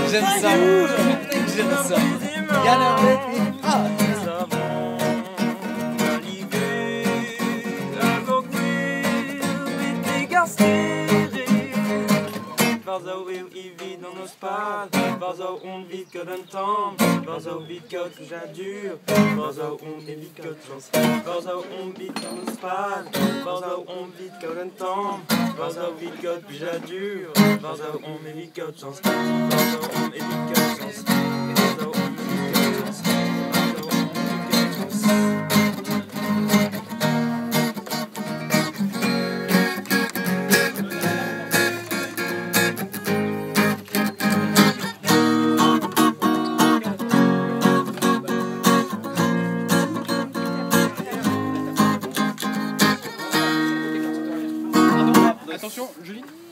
J'aime ça. J'aime ça. Waar zou heel ivy dans nos pas, waar zou on vite que d'un temps, waar zou vite que tout j'adure, waar zou on évite que chance, waar zou on vite que nos pas, waar zou on vite que d'un temps, waar zou vite que tout j'adure, waar zou on évite que chance, waar zou on évite que chance, waar zou on évite que chance, waar zou on évite que chance. Attention, Julie.